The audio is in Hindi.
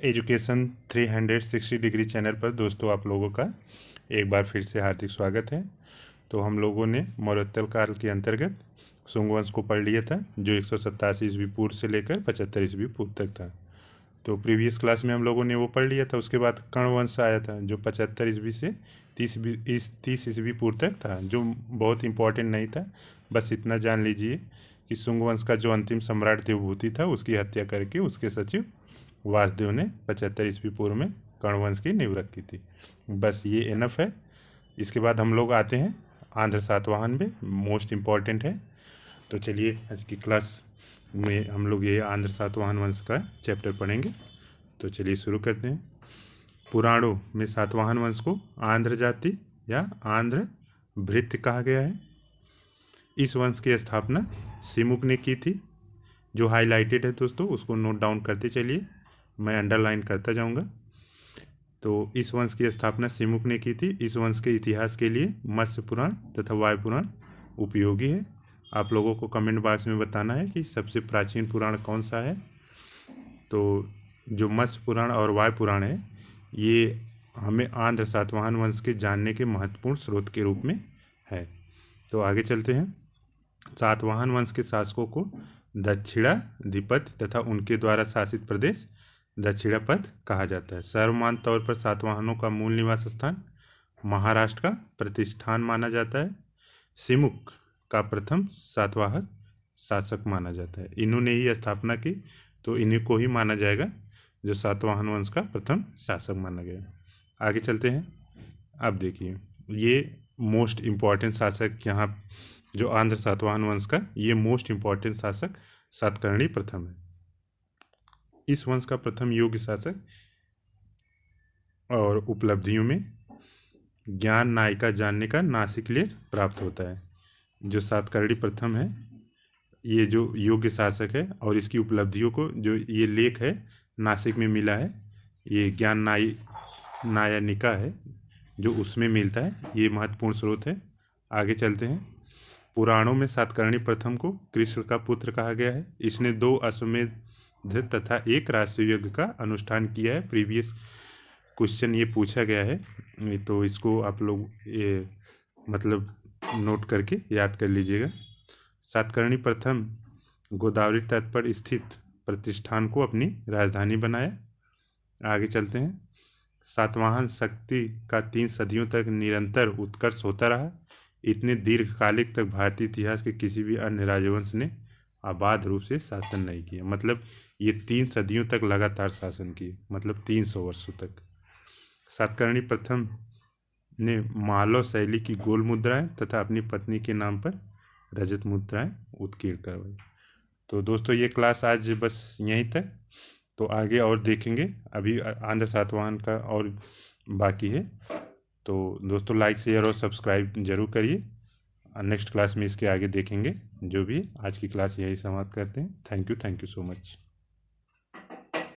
एजुकेशन 360 डिग्री चैनल पर दोस्तों आप लोगों का एक बार फिर से हार्दिक स्वागत है। तो हम लोगों ने मौर्योत्तर काल के अंतर्गत शुंग वंश को पढ़ लिया था, जो 187 ईस्वी पूर्व से लेकर 75 ईस्वी पूर्व तक था। तो प्रीवियस क्लास में हम लोगों ने वो पढ़ लिया था। उसके बाद कर्ण वंश आया था, जो 75 ईस्वी से 30 ईस्वी पूर्व तक था, जो बहुत इंपॉर्टेंट नहीं था। बस इतना जान लीजिए कि शुंग वंश का जो अंतिम सम्राट देवभूति था, उसकी हत्या करके उसके सचिव वासुदेव ने 75 ईस्वी पूर्व में कर्ण वंश की नींव रखी थी। बस ये इनफ है। इसके बाद हम लोग आते हैं आंध्र सातवाहन में, मोस्ट इम्पॉर्टेंट है। तो चलिए आज की क्लास में हम लोग ये आंध्र सातवाहन वंश का चैप्टर पढ़ेंगे। तो चलिए शुरू करते हैं। पुराणों में सातवाहन वंश को आंध्र जाति या आंध्र भृत्य कहा गया है। इस वंश की स्थापना सिमुक ने की थी। जो हाईलाइटेड है दोस्तों, उसको नोट डाउन करते चलिए, मैं अंडरलाइन करता जाऊंगा। तो इस वंश की स्थापना सिमुक ने की थी। इस वंश के इतिहास के लिए मत्स्य पुराण तथा वायु पुराण उपयोगी है। आप लोगों को कमेंट बॉक्स में बताना है कि सबसे प्राचीन पुराण कौन सा है। तो जो मत्स्य पुराण और वायु पुराण है, ये हमें आंध्र सातवाहन वंश के जानने के महत्वपूर्ण स्रोत के रूप में है। तो आगे चलते हैं। सातवाहन वंश के शासकों को दक्षिणाधिपति तथा उनके द्वारा शासित प्रदेश दक्षिणापथ कहा जाता है। सर्वमान्य तौर पर सातवाहनों का मूल निवास स्थान महाराष्ट्र का प्रतिष्ठान माना जाता है। सिमुक का प्रथम सातवाहन शासक माना जाता है। इन्होंने ही स्थापना की, तो इन्हीं को ही माना जाएगा जो सातवाहन वंश का प्रथम शासक माना गया। आगे चलते हैं। अब देखिए, ये मोस्ट इम्पॉर्टेंट शासक यहाँ जो आंध्र सातवाहन वंश का ये मोस्ट इम्पॉर्टेंट शासक सातकर्णी प्रथम है। इस वंश का प्रथम योग्य शासक और उपलब्धियों में ज्ञान नायिका जानने का नासिक लेख प्राप्त होता है। जो सातकर्णी प्रथम है, ये जो योग्य शासक है, और इसकी उपलब्धियों को जो ये लेख है नासिक में मिला है, ये ज्ञान नायनिका है जो उसमें मिलता है। ये महत्वपूर्ण स्रोत है। आगे चलते हैं। पुराणों में सातकर्णी प्रथम को कृष्ण का पुत्र कहा गया है। इसने 2 अश्वमेध तथा 1 राष्ट्रीय यज्ञ का अनुष्ठान किया है। प्रीवियस क्वेश्चन ये पूछा गया है, तो इसको आप लोग ये मतलब नोट करके याद कर लीजिएगा। सातकर्णी प्रथम गोदावरी तट पर स्थित प्रतिष्ठान को अपनी राजधानी बनाया। आगे चलते हैं। सातवाहन शक्ति का 3 सदियों तक निरंतर उत्कर्ष होता रहा। इतने दीर्घकालिक तक भारतीय इतिहास के किसी भी अन्य राजवंश ने आबाद रूप से शासन नहीं किया। मतलब ये 3 सदियों तक लगातार शासन किए, मतलब 300 वर्षों तक। सातकर्णी प्रथम ने मालव शैली की गोल मुद्राएं तथा अपनी पत्नी के नाम पर रजत मुद्राएं उत्कीर्ण करवाई। तो दोस्तों ये क्लास आज बस यहीं तक। तो आगे और देखेंगे, अभी आंध्र सातवाहन का और बाकी है। तो दोस्तों लाइक शेयर और सब्सक्राइब जरूर करिए। नेक्स्ट क्लास में इसके आगे देखेंगे। जो भी आज की क्लास यही समाप्त करते हैं। Thank you so much.